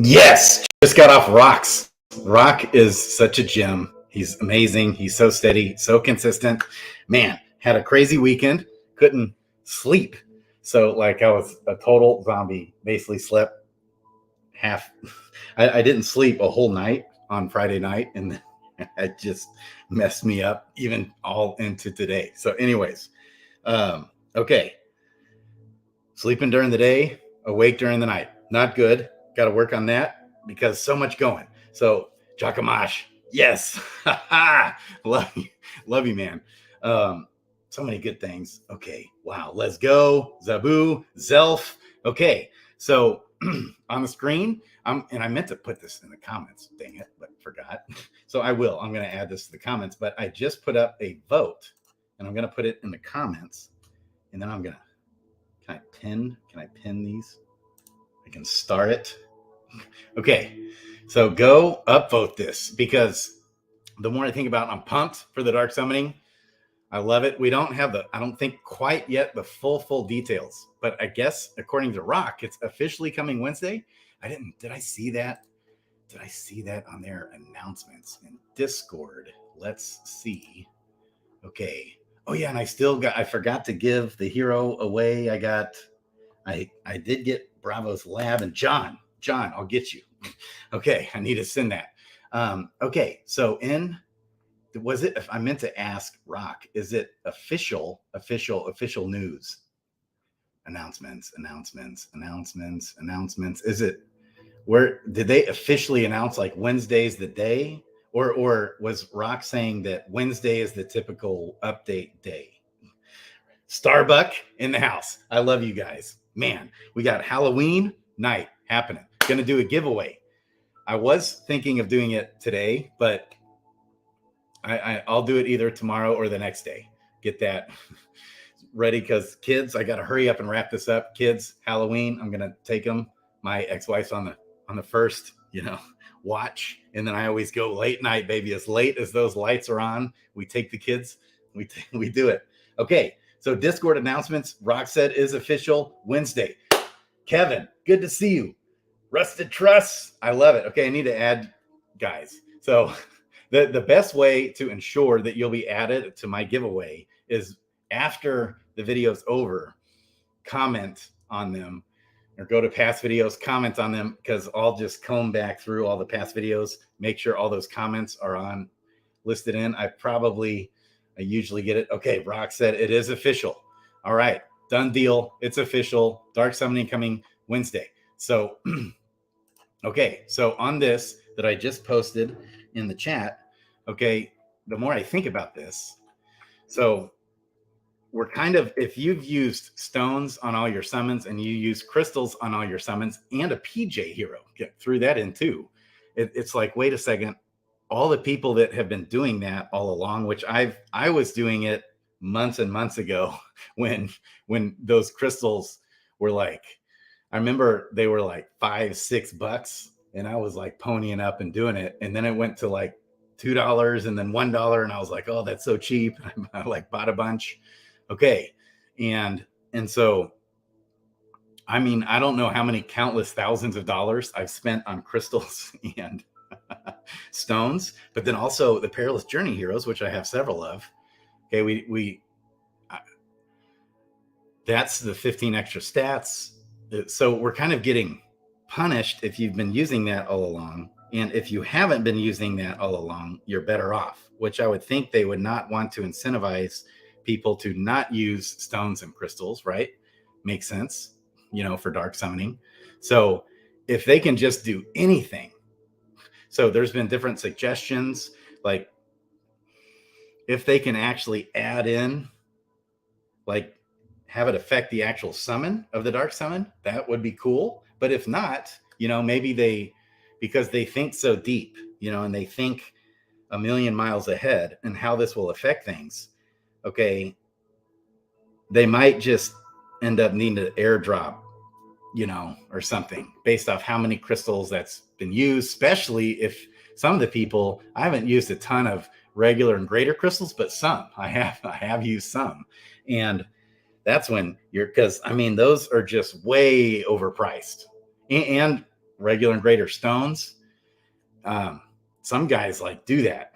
Yes, just got off Rocks. Rock is such a gem. He's amazing. He's so steady, so consistent. Man, had a crazy weekend. Couldn't sleep. So like I was a total zombie. Basically slept half. I didn't sleep a whole night on Friday night, and it just messed me up even all into today. So, anyways, okay. Sleeping during the day, awake during the night. Not good. Got to work on that because so much going. So, Jakamash, yes. Love you, man. So many good things. Okay. Wow. Let's go. Zabu, Zelf. Okay. So, on the screen, and I meant to put this in the comments, dang it, but forgot. So I will. I'm going to add this to the comments, but I just put up a vote, and I'm going to put it in the comments, and then I'm going to. Can I pin these? I can start it. Okay, so go upvote this because the more I think about it, I'm pumped for the dark summoning. I love it. We don't have I don't think quite yet the full details, but I guess according to Rock, it's officially coming Wednesday. Did I see that? Did I see that on their announcements in Discord? Let's see. Okay. Oh yeah, and I forgot to give the hero away. I did get Bravo's Lab and John, I'll get you. Okay, I need to send that. Okay, so if I meant to ask Rock, is it official news? Announcements. Is it where did they officially announce like Wednesday's the day? Or was Rock saying that Wednesday is the typical update day? Starbuck in the house. I love you guys. Man, we got Halloween night happening. Gonna do a giveaway. I was thinking of doing it today, but I'll do it either tomorrow or the next day. Get that ready because kids, I got to hurry up and wrap this up. Kids, Halloween, I'm gonna take them. My ex-wife's on the first, watch, and then I always go late night, baby. As late as those lights are on, we take the kids. We do it. Okay, so Discord announcements. Rock said is official Wednesday. Kevin, good to see you. Rusted Truss, I love it. Okay, I need to add guys. So the best way to ensure that you'll be added to my giveaway is after the video's over, comment on them or go to past videos, comment on them, because I'll just comb back through all the past videos, make sure all those comments are listed in. I usually get it. Okay, Rock said it is official. All right, done deal. It's official. Dark Summoning coming Wednesday. So, okay, so on this that I just posted in the chat, okay, the more I think about this, so we're if you've used stones on all your summons and you use crystals on all your summons and a PJ hero, threw that in too. It's like, wait a second, all the people that have been doing that all along, which I was doing it months and months ago when those crystals were like, I remember they were like $5-6 and I was like ponying up and doing it. And then it went to like $2 and then $1. And I was like, oh, that's so cheap. I like bought a bunch. Okay. And so, I mean, I don't know how many countless thousands of dollars I've spent on crystals and stones, but then also the Perilous Journey heroes, which I have several of. Okay. That's the 15 extra stats. So we're kind of getting punished if you've been using that all along. And if you haven't been using that all along, you're better off, which I would think they would not want to incentivize people to not use stones and crystals, right? Makes sense, for dark summoning. So if they can just do anything. So there's been different suggestions, like if they can actually add in, like have it affect the actual summon of the dark summon, that would be cool. But if not, maybe because they think so deep, and they think a million miles ahead and how this will affect things. Okay, they might just end up needing to airdrop, or something based off how many crystals that's been used, especially if some of the people, I haven't used a ton of regular and greater crystals, but some I have used some. And that's when because I mean, those are just way overpriced. And regular and greater stones. Some guys like do that.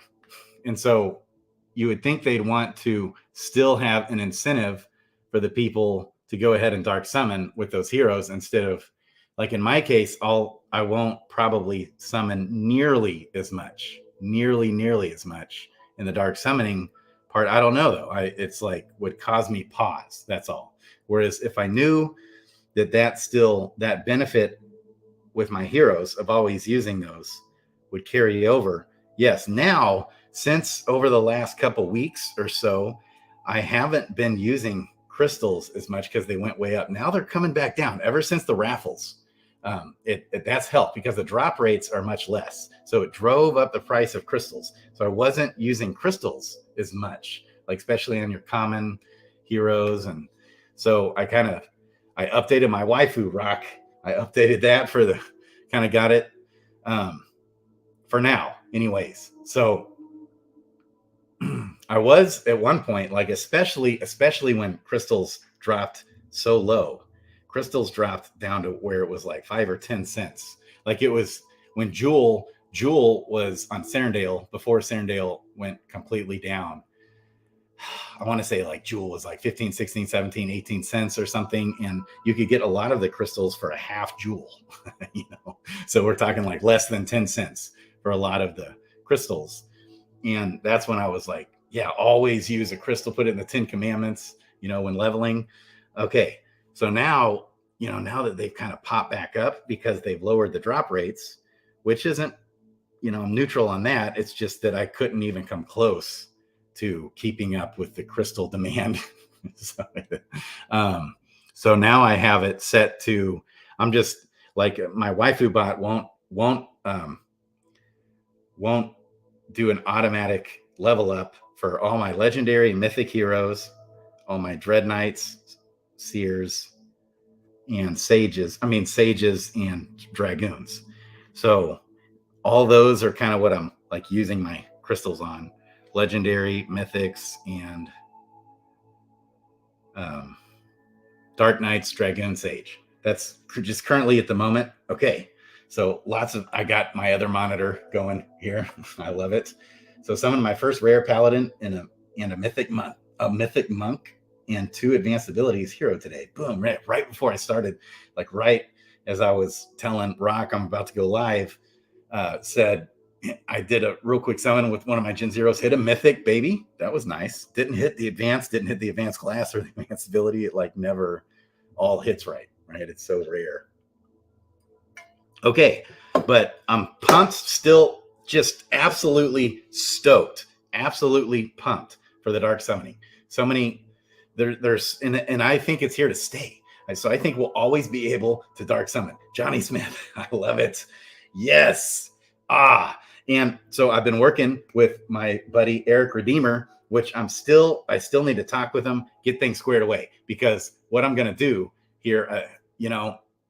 And so you would think they'd want to still have an incentive for the people to go ahead and dark summon with those heroes instead of, like in my case, I won't probably summon nearly as much in the dark summoning part. I don't know though. It's like would cause me pause. That's all. Whereas if I knew that benefit with my heroes of always using those would carry over. Yes. Now, since over the last couple weeks or so, I haven't been using crystals as much because they went way up. Now they're coming back down ever since the raffles. That's helped because the drop rates are much less. So it drove up the price of crystals. So I wasn't using crystals as much, like especially on your common heroes. And so I updated my waifu rock. I updated that got it for now anyways. So I was at one point, like, especially when crystals dropped so low, crystals dropped down to where it was like 5 or 10 cents. Like it was when Jewel was on Serendale before Serendale went completely down. I want to say like Jewel was like 15, 16, 17, 18 cents or something. And you could get a lot of the crystals for a half Jewel, so we're talking like less than 10 cents for a lot of the crystals. And that's when I was like, yeah, always use a crystal, put it in the 10 commandments, when leveling. Okay. So now, now that they've kind of popped back up because they've lowered the drop rates, which isn't, I'm neutral on that. It's just that I couldn't even come close to keeping up with the crystal demand. So now I have it set to, I'm just like my waifu bot won't do an automatic level up for all my legendary mythic heroes, all my dread knights, seers, and sages and dragoons. So all those are kind of what I'm like using my crystals on: legendary, mythics, and dark knights, dragoon, sage. That's just currently at the moment. Okay. So I got my other monitor going here. I love it. So summoned my first rare paladin and a mythic monk, and 2 advanced abilities hero today. Boom! Right before I started, like right as I was telling Rock I'm about to go live, said I did a real quick summon with one of my Gen Zeros. Hit a mythic, baby. That was nice. Didn't hit the advanced class or the advanced ability. It like never all hits right. It's so rare. Okay, but I'm pumped still, just absolutely stoked, absolutely pumped for the dark summoning. So many, and I think it's here to stay. So I think we'll always be able to dark summon. Johnny Smith, I love it. Yes. And so I've been working with my buddy Eric Redeemer, which I still need to talk with him, get things squared away, because what I'm going to do here,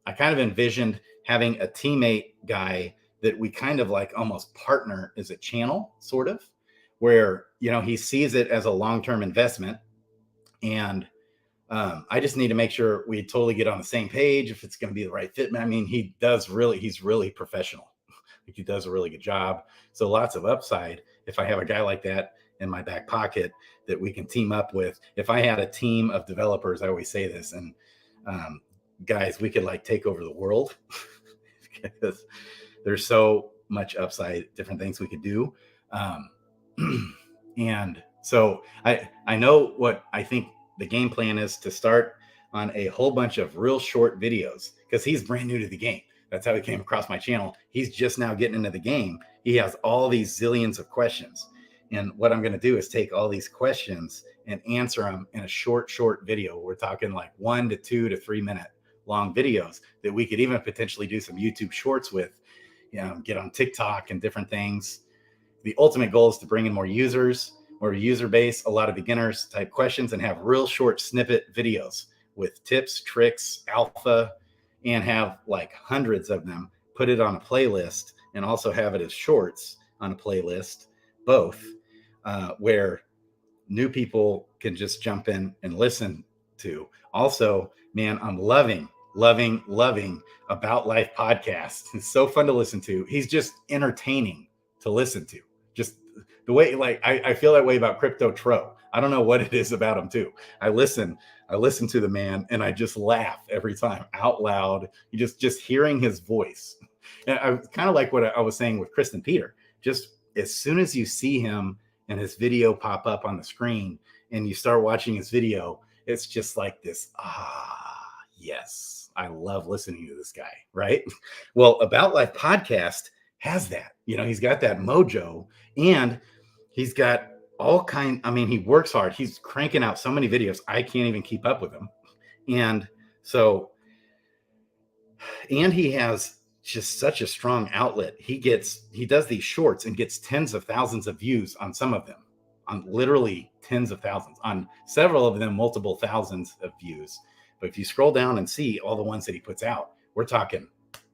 I kind of envisioned having a teammate guy that we kind of like almost partner as a channel, sort of, where, he sees it as a long-term investment. And I just need to make sure we totally get on the same page if it's going to be the right fit. I mean, he's really professional. He does a really good job. So lots of upside if I have a guy like that in my back pocket that we can team up with. If I had a team of developers, I always say this, and guys, we could like take over the world because there's so much upside, different things we could do. And so I know what I think the game plan is, to start on a whole bunch of real short videos, because he's brand new to the game. That's how he came across my channel. He's just now getting into the game. He has all these zillions of questions. And what I'm going to do is take all these questions and answer them in a short video. We're talking like 1 to 2 to 3 minute long videos that we could even potentially do some YouTube shorts with, get on TikTok and different things. The ultimate goal is to bring in more users, more user base, a lot of beginners type questions, and have real short snippet videos with tips, tricks, alpha, and have like hundreds of them, put it on a playlist, and also have it as shorts on a playlist, both, where new people can just jump in and listen to. Also, man, I'm loving loving About Life podcast. It's so fun to listen to. He's just entertaining to listen to. Just the way, like, I feel that way about Crypto Tro. I don't know what it is about him too. I listen to the man and I just laugh every time out loud. You just hearing his voice. And I kind of like what I was saying with Kristen Peter. Just as soon as you see him and his video pop up on the screen and you start watching his video, it's just like this, yes, I love listening to this guy, right? Well, About Life podcast has that. He's got that mojo, and he's got he works hard. He's cranking out so many videos. I can't even keep up with him. And he has just such a strong outlet. He does these shorts and gets tens of thousands of views on some of them, on literally tens of thousands, on several of them, multiple thousands of views. But if you scroll down and see all the ones that he puts out, we're talking,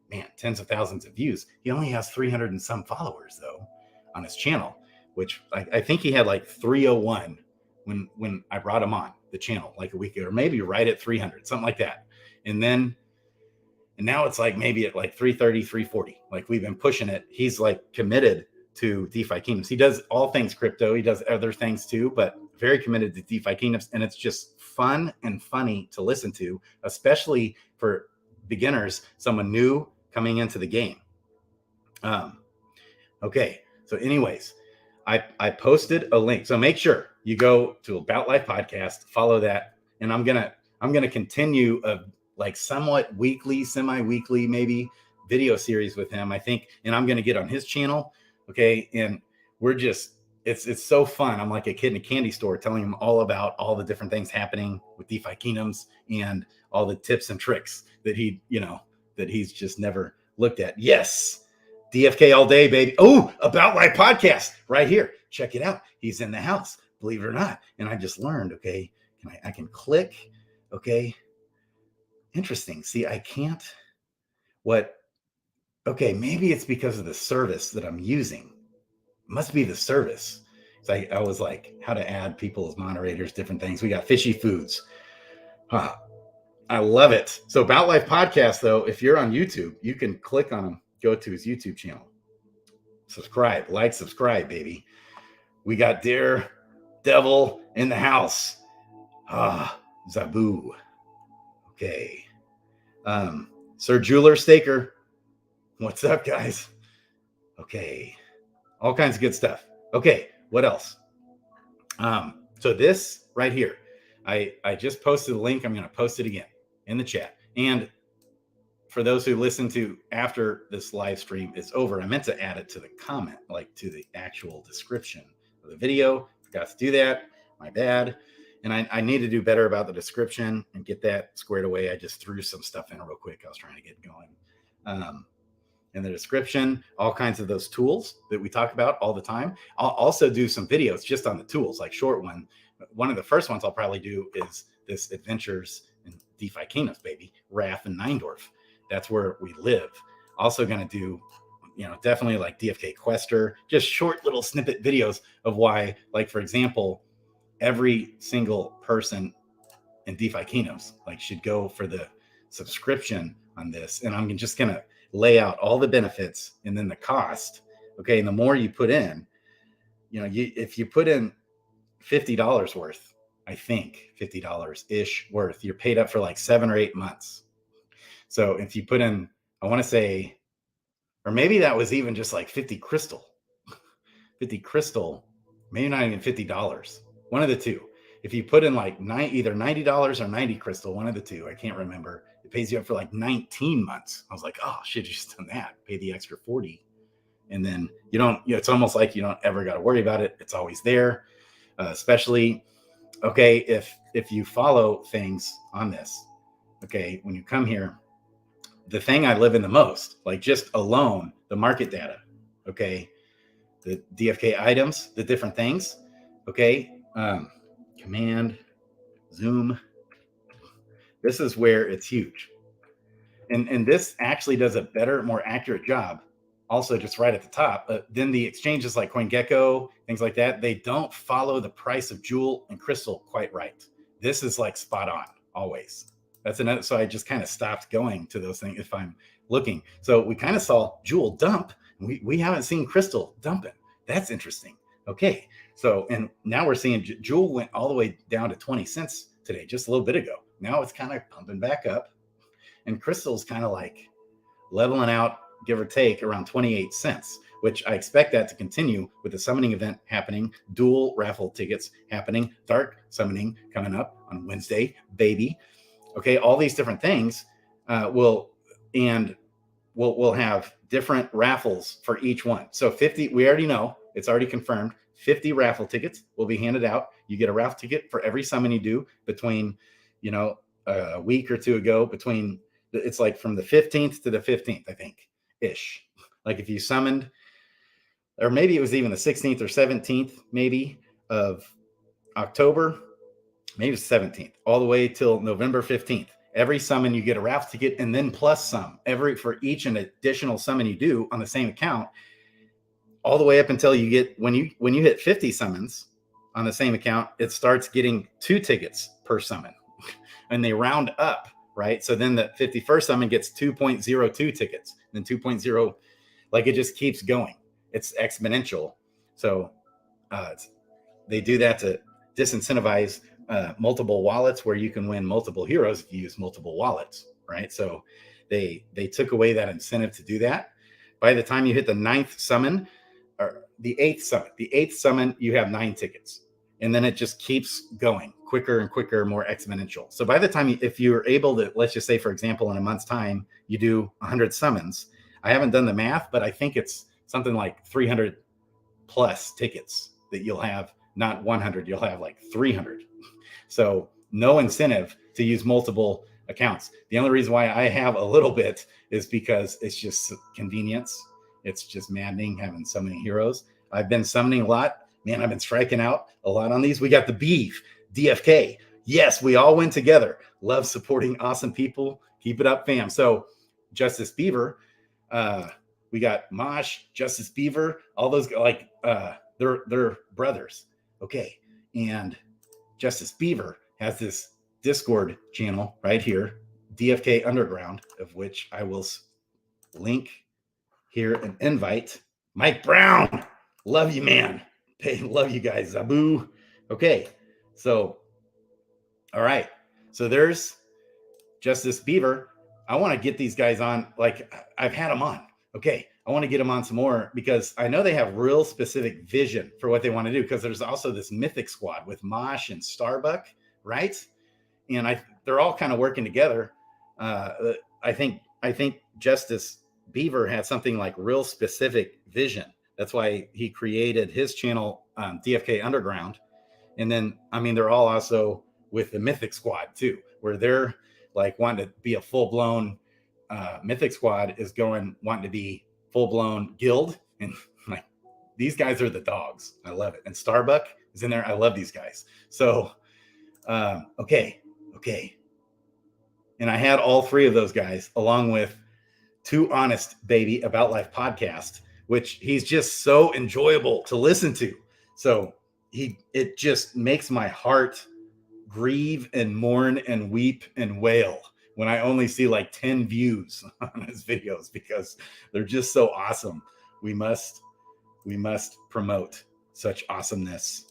man, tens of thousands of views. He only has 300 and some followers though on his channel, which I think he had like 301 when I brought him on the channel like a week ago, or maybe right at 300, something like that. And now it's like maybe at like 330, 340. Like we've been pushing it. He's like committed to DeFi Kingdoms. He does all things crypto. He does other things too, but very committed to DeFi Kingdoms. And it's just fun and funny to listen to, especially for beginners, someone new coming into the game. Okay. So anyways, I posted a link. So make sure you go to About Life podcast, follow that. And I'm going to continue like somewhat weekly, semi-weekly, maybe video series with him, I think. And I'm going to get on his channel. Okay. And we're just, it's so fun. I'm like a kid in a candy store telling him all about all the different things happening with DeFi Kingdoms and all the tips and tricks that that he's just never looked at. Yes. DFK all day, baby. Oh, About Life podcast right here. Check it out. He's in the house, believe it or not. And I just learned, okay, I can click. Okay. Interesting. See, I can't. Okay, maybe it's because of the service that I'm using. It must be the service. So I was like, how to add people as moderators, different things. We got fishy foods. I love it. So About Life podcast, though, if you're on YouTube, you can click on him, go to his YouTube channel. Subscribe, baby. We got Daredevil in the house. Zabu. Okay. Sir Jeweler Staker. What's up, guys? Okay. All kinds of good stuff. Okay. What else? So this right here, I just posted the link. I'm going to post it again in the chat. And for those who listen to after this live stream is over, I meant to add it to the comment, like to the actual description of the video. Forgot to do that. My bad. And I need to do better about the description and get that squared away. I just threw some stuff in real quick. I was trying to get going. In the description, all kinds of those tools that we talk about all the time. I'll also do some videos just on the tools, like short one. One of the first ones I'll probably do is this Adventures in DeFi Kingdoms, baby, Raff and Neindorf. That's where we live. Also going to do, definitely like DFK Quester, just short little snippet videos of why, like, for example, every single person in DeFi Kingdoms should go for the subscription on this. And I'm just going to lay out all the benefits and then the cost. Okay. And the more you put in, if you put in $50 worth, I think $50-ish worth, you're paid up for like 7 or 8 months. So if you put in, I want to say, or maybe that was even just like 50 crystal, maybe not even $50, one of the two. If you put in like either $90 or 90 crystal, one of the two, I can't remember. It pays you up for like 19 months. I was like, oh, should you just done that? Pay the extra 40. And then you don't, it's almost like you don't ever got to worry about it. It's always there. Especially, okay, if you follow things on this, okay, when you come here, the thing I live in the most, like just alone, the market data, okay, the DFK items, the different things, okay, command, zoom. This is where it's huge. And this actually does a better, more accurate job. Also, just right at the top, then the exchanges like CoinGecko, things like that, they don't follow the price of Jewel and Crystal quite right. This is like spot on, always. That's another. So I just kind of stopped going to those things if I'm looking. So we kind of saw Jewel dump. We haven't seen Crystal dumping. That's interesting. Okay. So, and now we're seeing Jewel went all the way down to 20 cents today, just a little bit ago. Now it's kind of pumping back up. And Crystal's kind of like leveling out, give or take, around 28 cents, which I expect that to continue with the summoning event happening, dual raffle tickets happening, dark summoning coming up on Wednesday, baby. Okay, all these different things we'll have different raffles for each one. So 50, we already know, it's already confirmed, 50 raffle tickets will be handed out. You get a raffle ticket for every summon you do between, a week or two ago, between, it's like from the 15th to the 15th, I think, ish. Like if you summoned, or maybe it was even the 16th or 17th, maybe, of October, maybe the 17th, all the way till November 15th. Every summon you get a raffle ticket, and then plus some for each an additional summon you do on the same account, all the way up until you get, when you hit 50 summons on the same account, it starts getting 2 tickets per summon, and they round up, right? So then the 51st summon gets 2.02 tickets, then 2.0, like it just keeps going. It's exponential. So they do that to disincentivize multiple wallets, where you can win multiple heroes if you use multiple wallets, right? So they took away that incentive to do that. By the time you hit the 9th summon, or the 8th summon, you have 9 tickets, and then it just keeps going quicker and quicker, more exponential. So by the time if you're able to, let's just say, for example, in a month's time, you do 100 summons. I haven't done the math, but I think it's something like 300 plus tickets that you'll have. Not 100, you'll have like 300. So no incentive to use multiple accounts. The only reason why I have a little bit is because it's just convenience. It's just maddening having so many heroes. I've been summoning a lot. Man, I've been striking out a lot on these. We got the beef, DFK. Yes, we all win together. Love supporting awesome people. Keep it up, fam. So Justice Beaver, we got Mosh, Justice Beaver, all those, like, they're brothers. Okay. And Justice Beaver has this Discord channel right here, DFK Underground, of which I will link here and invite. Mike Brown, love you, man. Hey, love you guys, Zabu. Okay, so, all right. So there's Justice Beaver. I want to get these guys on. Like, I've had them on. Okay, I want to get them on some more, because I know they have real specific vision for what they want to do, because there's also this Mythic squad with Mosh and Starbuck, right? And they're all kind of working together. I think Justice Beaver had something like real specific vision. That's why he created his channel, DFK Underground. And then, I mean, they're all also with the Mythic squad too, where they're like wanting to be a full-blown Mythic squad is wanting to be full-blown guild. And like, these guys are the dogs. I love it. And Starbuck is in there. I love these guys. So, okay. And I had all 3 of those guys, along with Too Honest Baby About Life podcast, which he's just so enjoyable to listen to. So it just makes my heart grieve and mourn and weep and wail when I only see like 10 views on his videos, because they're just so awesome. We must promote such awesomeness.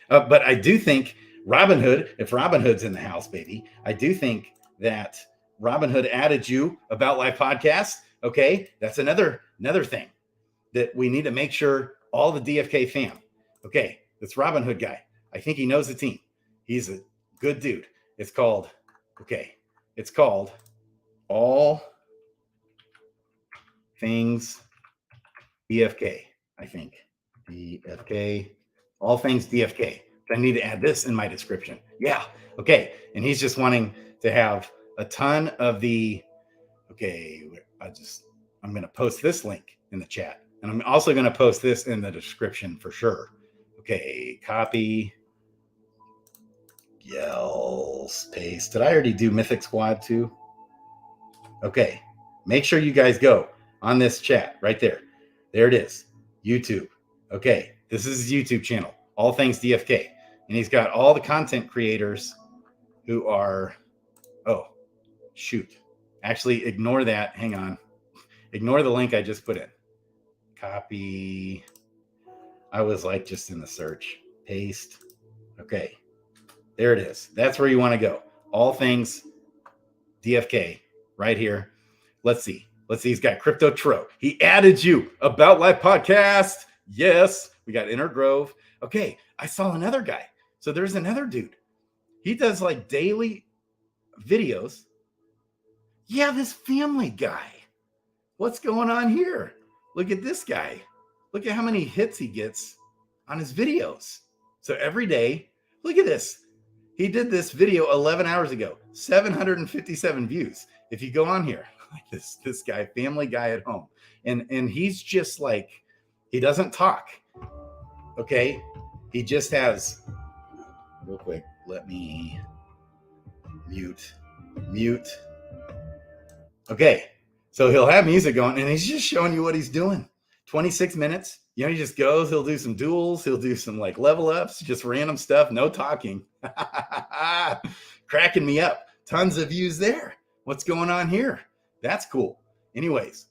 But I do think Robinhood, if Robinhood's in the house, baby, I do think that Robinhood added you About Life podcast. Okay, that's another thing that we need to make sure all the DFK fam. Okay, this Robinhood guy, I think he knows the team. He's a good dude. It's called All Things DFK, I think. DFK, All Things DFK. I need to add this in my description. Yeah. Okay. And he's just wanting to have a ton of the, okay, I'm going to post this link in the chat. And I'm also going to post this in the description for sure. Okay. Copy. Yells. Paste. Did I already do Mythic Squad too? Okay. Make sure you guys go on this chat right there. There it is. YouTube. Okay. This is his YouTube channel. All Things DFK. And he's got all the content creators who are, oh, Shoot. Actually, ignore that. Hang on. Ignore the link I just put in. Copy. I was like just in the search. Paste. Okay. There it is. That's where you want to go. All things DFK right here. Let's see. He's got Crypto Tro. He added you. About Life Podcast. Yes. We got Inner Grove. Okay. I saw another guy. So there's another dude. He does like daily videos. Yeah, this family guy. What's going on here? Look at this guy. Look at how many hits he gets on his videos. So every day, look at this. He did this video 11 hours ago, 757 views. If you go on here, like this guy, family guy at home, and he's just like, he doesn't talk. Okay. He just has, real quick, let me mute. Okay. So he'll have music going and he's just showing you what he's doing. 26 minutes. You know, he just goes, he'll do some duels, he'll do some like level ups, just random stuff, no talking. Cracking me up. Tons of views there. What's going on here? That's cool. Anyways,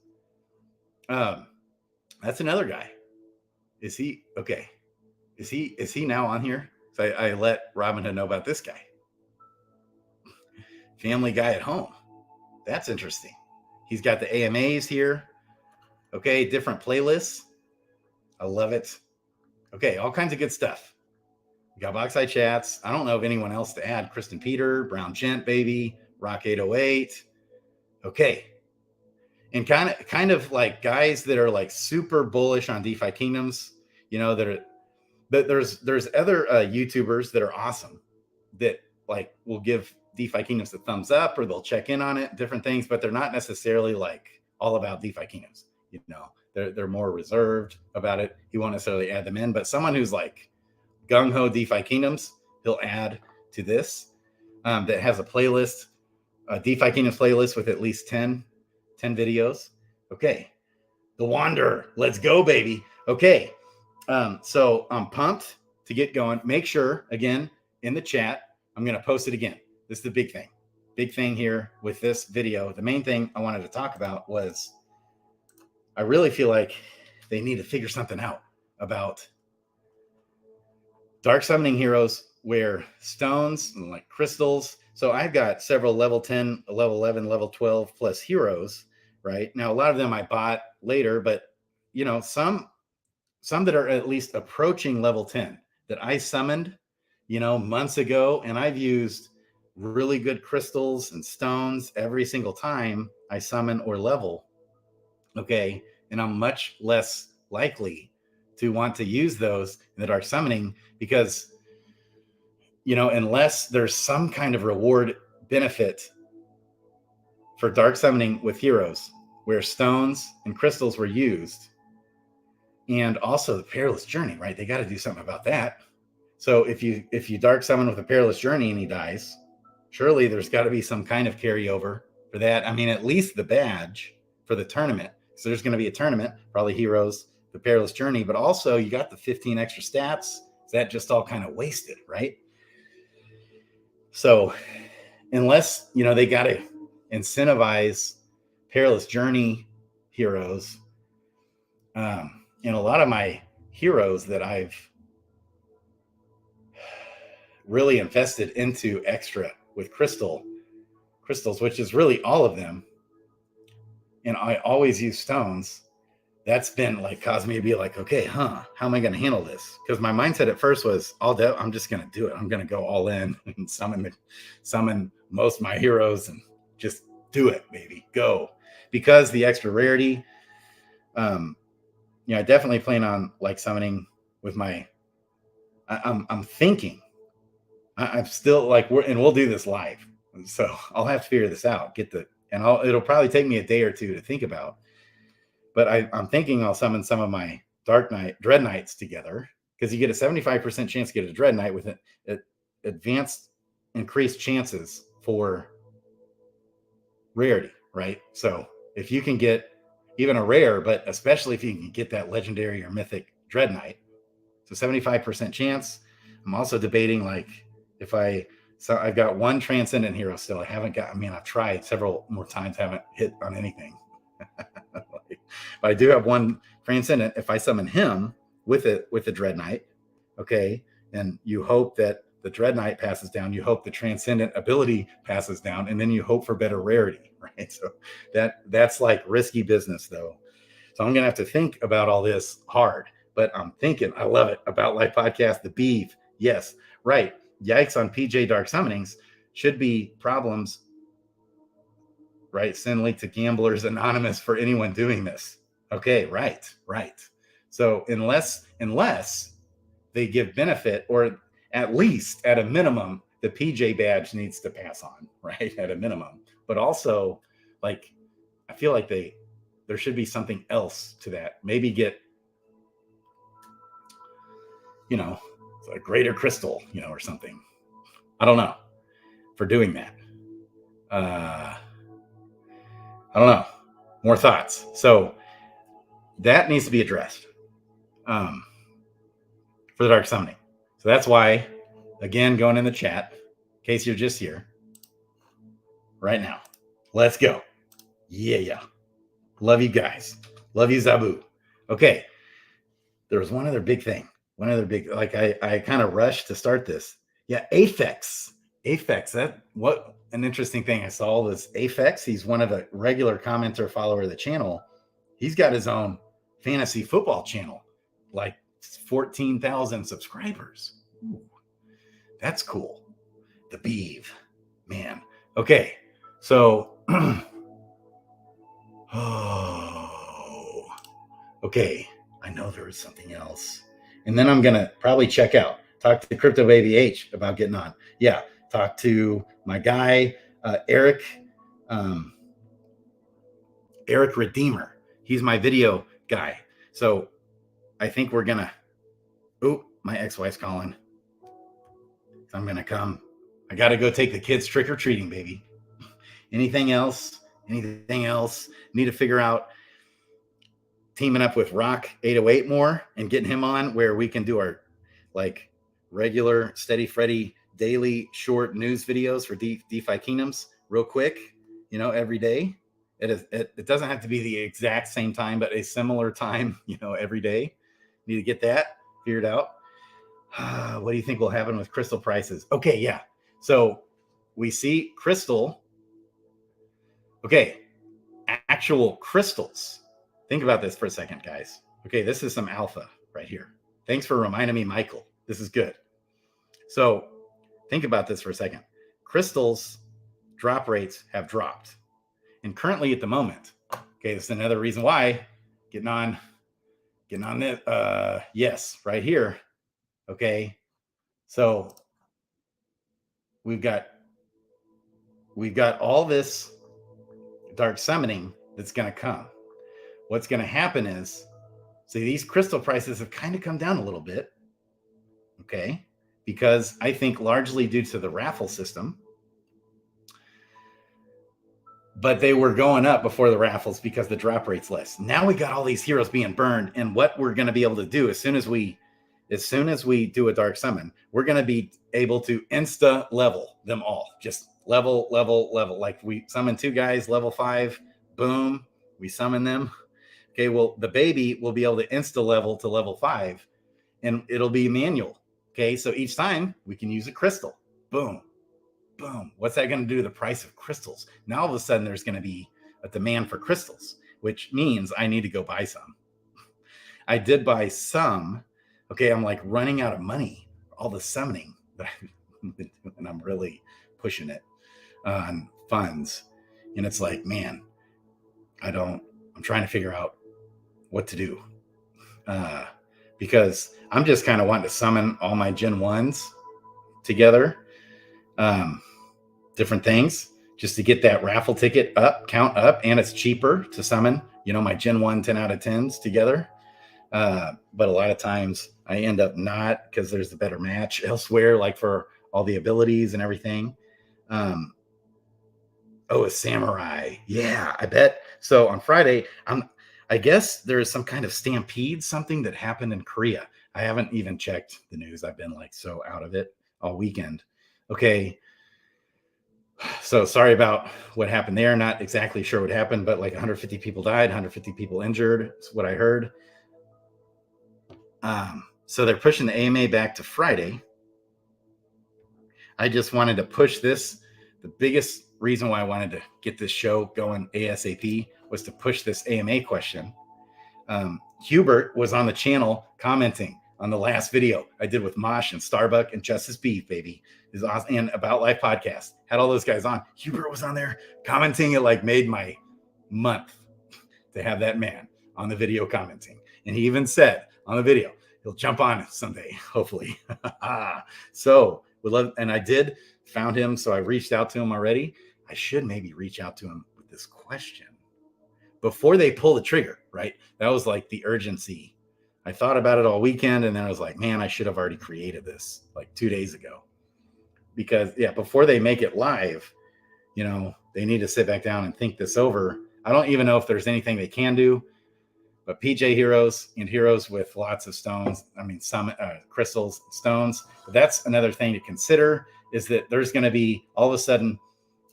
that's another guy. Is he okay? Is he now on here? So I let Robinhood know about this guy. Family guy at home. That's interesting. He's got the AMAs here. Okay, different playlists. I love it. Okay, all kinds of good stuff. We got Box Eye Chats. I don't know of anyone else to add. Kristen Peter, Brown Gent Baby, Rock 808. Okay. And kind of like guys that are like super bullish on DeFi Kingdoms, you know, but there's other YouTubers that are awesome that like will give DeFi Kingdoms a thumbs up or they'll check in on it, different things, but they're not necessarily like all about DeFi Kingdoms. You know, they're more reserved about it. He won't necessarily add them in, but someone who's like gung-ho DeFi Kingdoms, he'll add to this that has a playlist, a DeFi Kingdoms playlist with at least 10 videos. Okay. The Wanderer. Let's go, baby. Okay. So I'm pumped to get going. Make sure, again, in the chat, I'm going to post it again. This is the big thing. Big thing here with this video. The main thing I wanted to talk about was I really feel like they need to figure something out about dark summoning heroes where stones and like crystals. So I've got several level 10, level 11, level 12 plus heroes, right? Now, a lot of them I bought later, but you know, some that are at least approaching level 10 that I summoned, you know, months ago. And I've used really good crystals and stones every single time I summon or level. Okay. And I'm much less likely to want to use those in the dark summoning because, you know, unless there's some kind of reward benefit for dark summoning with heroes where stones and crystals were used, and also the perilous journey, right? They got to do something about that. So if you dark summon with a perilous journey and he dies, surely there's got to be some kind of carryover for that. I mean, at least the badge for the tournament. So there's going to be a tournament, probably heroes, the perilous journey, but also you got the 15 extra stats. That just all kind of wasted, right? So unless, you know, they got to incentivize perilous journey heroes, and a lot of my heroes that I've really invested into extra with crystals, which is really all of them. And I always use stones. That's been like caused me to be like, okay, how am I going to handle this? Because my mindset at first was, I'm just going to do it. I'm going to go all in and summon most of my heroes and just do it, baby, go. Because the extra rarity, you know, I definitely plan on like summoning with my. I'm thinking. I'm still like we'll do this live, so I'll have to figure this out. It'll probably take me a day or two to think about. But I'm thinking I'll summon some of my Dread Knights together because you get a 75% chance to get a Dread Knight with advanced increased chances for rarity, right? So if you can get even a rare, but especially if you can get that legendary or mythic Dread Knight, so 75% chance. I'm also debating like if I So I've got one transcendent hero still. I haven't got, I mean, I've tried several more times, haven't hit on anything. But I do have one transcendent. If I summon him with the Dread Knight, okay, and you hope that the Dread Knight passes down, you hope the transcendent ability passes down, and then you hope for better rarity, right? So that's like risky business though. So I'm gonna have to think about all this hard, but I'm thinking, I love it. About Life Podcast, the beef. Yes, right. Yikes on PJ Dark Summonings should be problems, right? Send link to Gamblers Anonymous for anyone doing this. Okay, right. So unless they give benefit, or at least at a minimum, the PJ badge needs to pass on, right? At a minimum. But also, like, I feel like there should be something else to that. Maybe get, a greater crystal, or something. I don't know, for doing that. I don't know. More thoughts. So that needs to be addressed for the dark summoning. So that's why, again, going in the chat, in case you're just here right now. Let's go. Yeah. Love you guys. Love you, Zabu. Okay. There was one other big thing. Like I kind of rushed to start this. Yeah, Aphex. That, what an interesting thing. I saw this Aphex. He's one of the regular commenter follower of the channel. He's got his own fantasy football channel, like 14,000 subscribers. Ooh, that's cool. The Beeve, man. Okay, so okay. I know there was something else. And then I'm going to probably check out. Talk to Crypto Baby H about getting on. Yeah. Talk to my guy, Eric Redeemer. He's my video guy. So I think we're going to, my ex-wife's calling. I'm going to come. I got to go take the kids trick-or-treating, baby. Anything else? Need to figure out teaming up with Rock 808 more and getting him on where we can do our like regular Steady Freddy daily short news videos for DeFi Kingdoms real quick, every day. It doesn't have to be the exact same time, but a similar time, every day. Need to get that figured out. What do you think will happen with crystal prices? Okay, yeah. So we see crystal. Okay, actual crystals. Think about this for a second, guys. Okay, this is some alpha right here. Thanks for reminding me, Michael. This is good. So think about this for a second. Crystals drop rates have dropped. And currently at the moment, okay, this is another reason why getting on this. Yes, right here. Okay. So we've got all this dark summoning that's going to come. What's going to happen is, see, these crystal prices have kind of come down a little bit. Okay. Because I think largely due to the raffle system, but they were going up before the raffles because the drop rate's less. Now we got all these heroes being burned, and what we're going to be able to do as soon as we do a dark summon, we're going to be able to insta level them all. Just level. Like we summon 2 guys, level 5, boom, we summon them. Okay, well, the baby will be able to insta level to level 5, and it'll be manual. Okay, so each time we can use a crystal. Boom. What's that going to do to the price of crystals? Now all of a sudden there's going to be a demand for crystals, which means I need to go buy some. I did buy some. Okay, I'm like running out of money. All the summoning that I've been doing, and I'm really pushing it on funds. And it's like, man, I'm trying to figure out what to do. Because I'm just kind of wanting to summon all my Gen 1s together. Different things just to get that raffle ticket count up, and it's cheaper to summon, my Gen 1 10 out of 10s together. But a lot of times I end up not, because there's a better match elsewhere, like for all the abilities and everything. A samurai. Yeah, I bet. So on Friday, I guess there is some kind of stampede, something that happened in Korea. I haven't even checked the news. I've been like so out of it all weekend. Okay. So sorry about what happened there. Not exactly sure what happened, but like 150 people died, 150 people injured. Is what I heard. So they're pushing the AMA back to Friday. I just wanted to push this. The biggest reason why I wanted to get this show going ASAP was to push this AMA question. Hubert was on the channel commenting on the last video I did with Mosh and Starbuck and Justice Beef, baby. Is awesome. And About Life podcast. Had all those guys on. Hubert was on there commenting. It like made my month to have that man on the video commenting. And he even said on the video, he'll jump on someday, hopefully. So we love, and I did found him. So I reached out to him already. I should maybe reach out to him with this question before they pull the trigger, right? That was like the urgency. I thought about it all weekend, and then I was like, man, I should have already created this like 2 days ago. Because yeah, before they make it live, you know, they need to sit back down and think this over. I don't even know if there's anything they can do, but PJ heroes and heroes with lots of stones, I mean, some crystals, stones, but that's another thing to consider, is that there's going to be all of a sudden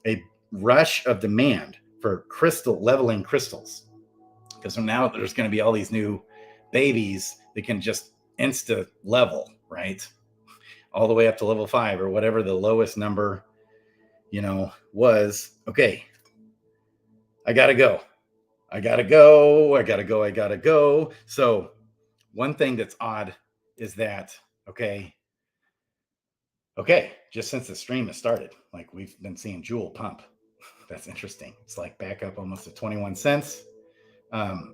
a rush of demand for crystal leveling crystals, because from now there's going to be all these new babies that can just insta level, right, all the way up to level 5 or whatever the lowest number, you know, was. Okay, I gotta go. So one thing that's odd is that just since the stream has started, like we've been seeing Jewel pump. That's interesting. It's like back up almost to 21 cents. So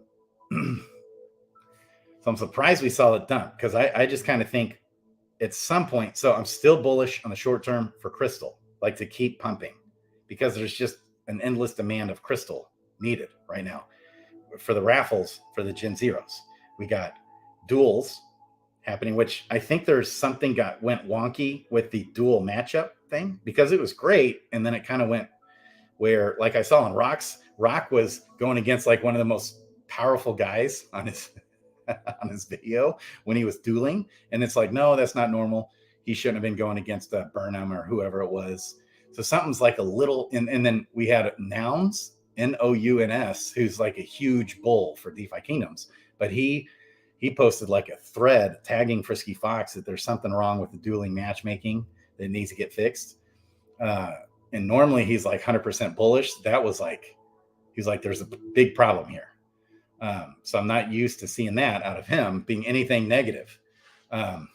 I'm surprised we saw it dump, because I just kind of think at some point, so I'm still bullish on the short term for crystal, like to keep pumping, because there's just an endless demand of crystal needed right now for the raffles for the Gen Zeros. We got duels happening, which I think there's something went wonky with the dual matchup thing, because it was great, and then it kind of went where, like I saw on Rock was going against like one of the most powerful guys on his on his video when he was dueling, and it's like, no, that's not normal. He shouldn't have been going against Burnham or whoever it was. So something's like a little, and then we had Nouns, Nouns, who's like a huge bull for DeFi Kingdoms, but he posted like a thread tagging Frisky Fox that there's something wrong with the dueling matchmaking that needs to get fixed. And normally he's like 100% bullish. That was like, he's like, there's a big problem here. So I'm not used to seeing that out of him being anything negative. And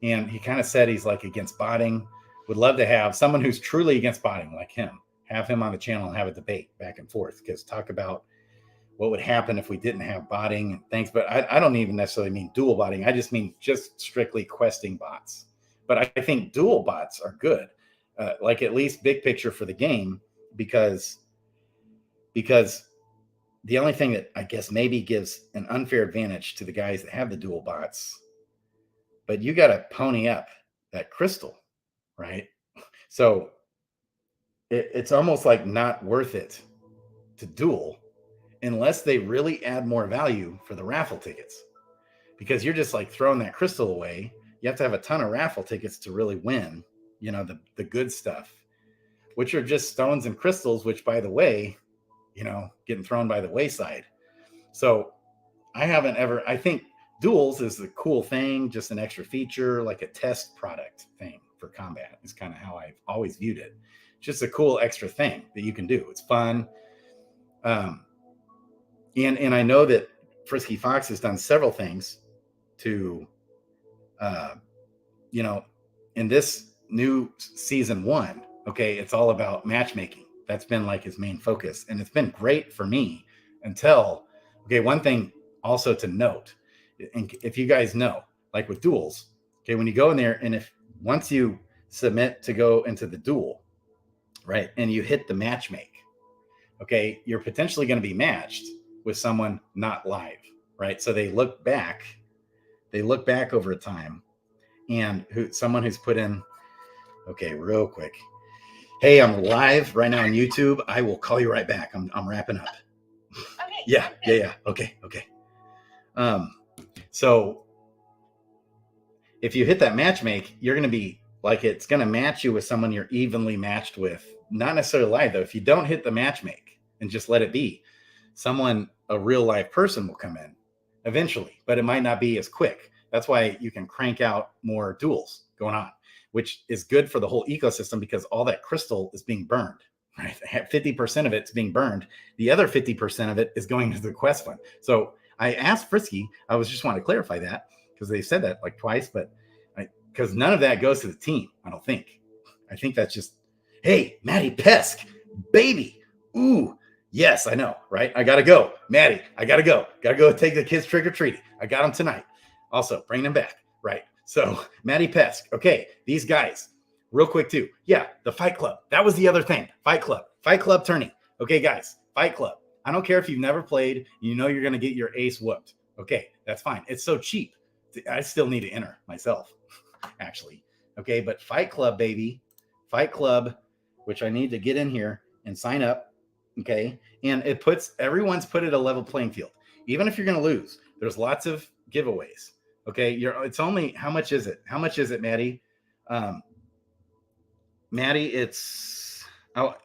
he kind of said he's like against botting. Would love to have someone who's truly against botting like him, have him on the channel and have a debate back and forth, because talk about what would happen if we didn't have botting and things. But I don't even necessarily mean dual botting. I just mean just strictly questing bots. But I think dual bots are good, like at least big picture for the game, because the only thing that I guess maybe gives an unfair advantage to the guys that have the dual bots, but you got to pony up that crystal, right? So it's almost like not worth it to duel unless they really add more value for the raffle tickets, because you're just like throwing that crystal away. You have to have a ton of raffle tickets to really win, you know, the good stuff, which are just stones and crystals, which, by the way, you know, getting thrown by the wayside. So I think duels is the cool thing, just an extra feature, like a test product thing for combat is kind of how I've always viewed it. Just a cool extra thing that you can do. It's fun. And I know that Frisky Fox has done several things to, you know, in this new season 1, okay, it's all about matchmaking. That's been like his main focus. And it's been great for me until, okay, one thing also to note, and if you guys know, like with duels, okay, when you go in there, and once you submit to go into the duel, right, and you hit the matchmake, okay, you're potentially going to be matched with someone not live, right? So they look back over time, and someone who's put in, okay, real quick. Hey, I'm live right now on YouTube. I will call you right back. I'm wrapping up. Okay. Yeah. Okay. So if you hit that matchmake, you're going to be like, it's going to match you with someone you're evenly matched with not necessarily live though. If you don't hit the matchmake and just let it be, a real live person will come in eventually, but it might not be as quick. That's why you can crank out more duels going on, which is good for the whole ecosystem because all that crystal is being burned, right? 50% of it's being burned. The other 50% of it is going to the quest fund. So I asked Frisky, I was just wanting to clarify that because they said that like twice, but because none of that goes to the team, I don't think. I think that's just, hey, Maddie Pesk, baby. Ooh, yes, I know, right? I got to go. Maddie, I got to go. Got to go take the kids trick-or-treating. I got them tonight. Also, bring them back, right? So, Maddie Pesk. Okay, these guys, real quick too. Yeah, the Fight Club. That was the other thing. Fight Club Tourney. Okay, guys, Fight Club. I don't care if you've never played. You know you're going to get your ace whooped. Okay, that's fine. It's so cheap. I still need to enter myself, actually. Okay, but Fight Club, baby. Fight Club, which I need to get in here and sign up. Okay, and everyone's put it a level playing field. Even if you're going to lose, there's lots of giveaways. Okay, it's only, how much is it? How much is it, Maddie? Maddie,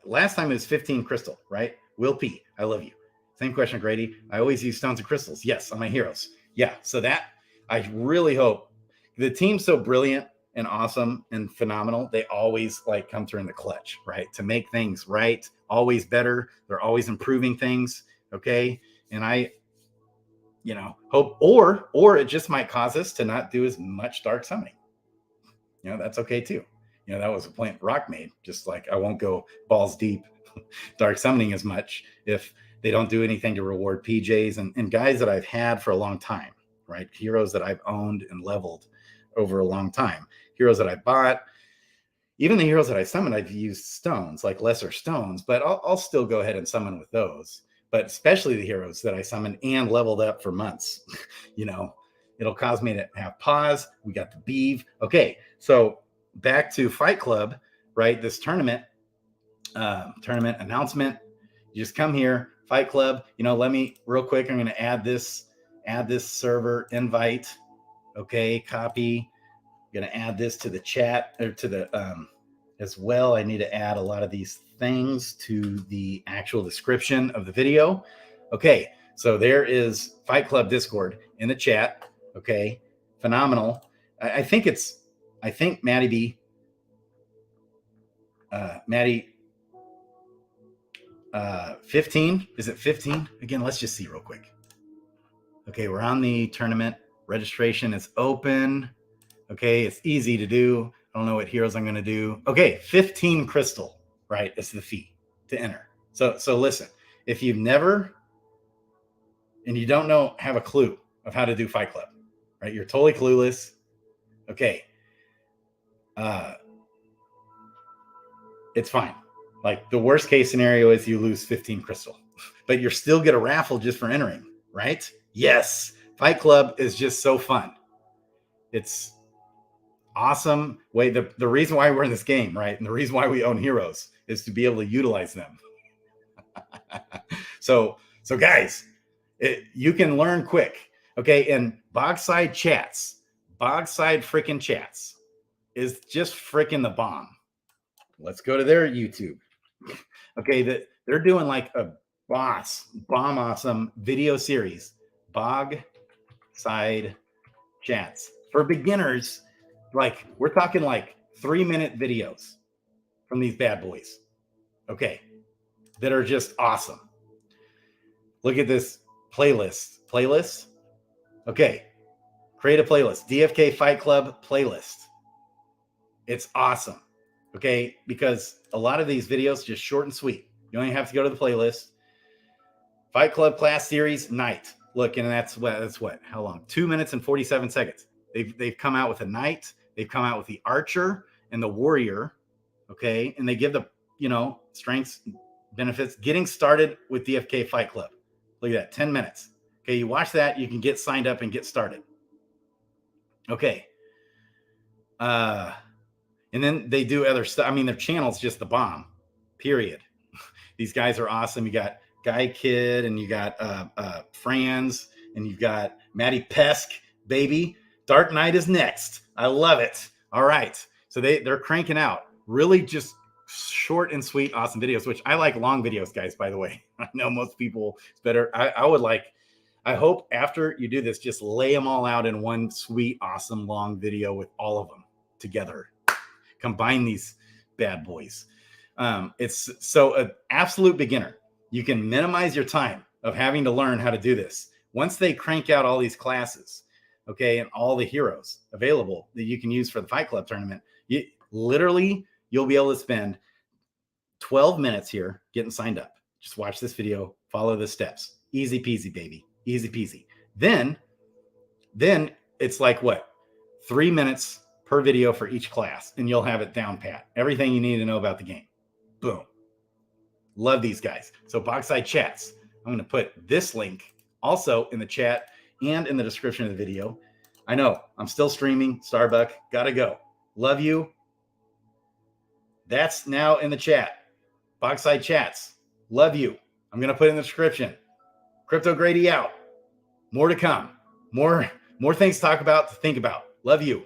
last time it was 15 crystal, right? Will P, I love you. Same question, Grady. I always use stones and crystals. Yes, on my heroes. Yeah, so that, I really hope, the team's so brilliant and awesome and phenomenal. They always like come through in the clutch, right? To make things right, always better. They're always improving things, okay? And I, hope, or it just might cause us to not do as much dark summoning. That's okay too. That was a point Rock made. Just like I won't go balls deep dark summoning as much if they don't do anything to reward PJs and guys that I've had for a long time, right? Heroes that I've owned and leveled over a long time. Heroes that I bought, even the heroes that I summoned, I've used stones, like lesser stones, but I'll still go ahead and summon with those. But especially the heroes that I summoned and leveled up for months, it'll cause me to have pause. We got the beeve. Okay, so back to Fight Club, right? This tournament announcement. You just come here, Fight Club. Let me real quick. I'm going to add this server invite. Okay, copy. I'm going to add this to the chat or to the as well. I need to add a lot of these things to the actual description of the video. Okay, so there is Fight Club Discord in the chat. Okay, phenomenal. I think Maddie B. Maddie 15. Is it 15? Again, let's just see real quick. Okay, we're on the tournament. Registration is open. Okay, it's easy to do. I don't know what heroes I'm going to do. Okay, 15 crystal, right? It's the fee to enter. So listen, if you've never and you don't have a clue of how to do Fight Club, right? You're totally clueless. Okay. It's fine. Like the worst case scenario is you lose 15 crystal, but you're still get a raffle just for entering, right? Yes. Fight Club is just so fun. It's awesome way. The reason why we're in this game, right? And the reason why we own heroes is to be able to utilize them. So guys, you can learn quick. Okay. And Bogside freaking chats is just freaking the bomb. Let's go to their YouTube. Okay. They're doing like a bomb awesome video series, Bogside chats for beginners. Like we're talking like 3-minute videos from these bad boys. Okay. That are just awesome. Look at this playlist. Okay. Create a playlist. DFK Fight Club playlist. It's awesome. Okay. Because a lot of these videos just short and sweet. You only have to go to the playlist. Fight Club class series night. Look, and that's what? How long? 2 minutes and 47 seconds. They've come out with a knight. They've come out with the archer and the warrior. Okay. And they give the, strengths, benefits, getting started with DFK Fight Club. Look at that, 10 minutes. Okay, you watch that, you can get signed up and get started. Okay. And then they do other stuff. I mean, their channel's just the bomb, period. These guys are awesome. You got Guy Kid and you got Franz and you've got Maddie Pesk, baby. Dark Knight is next. I love it. All right. So they're cranking out really just short and sweet, awesome videos, which I like long videos, guys, by the way. I know most people it's better. I hope after you do this, just lay them all out in one sweet, awesome, long video with all of them together. Combine these bad boys. It's so an absolute beginner. You can minimize your time of having to learn how to do this. Once they crank out all these classes, okay, and all the heroes available that you can use for the Fight Club tournament, you'll be able to spend 12 minutes here getting signed up. Just watch this video, follow the steps. Easy peasy, baby. Easy peasy. Then it's like what? 3 minutes per video for each class, and you'll have it down pat. Everything you need to know about the game. Boom. Love these guys. So Boxside Chats. I'm going to put this link also in the chat and in the description of the video. I know I'm still streaming. Starbuck, gotta go. Love you. That's now in the chat. Boxside Chats. Love you. I'm going to put in the description. Crypto Grady out. More to come. More things to talk about, to think about. Love you.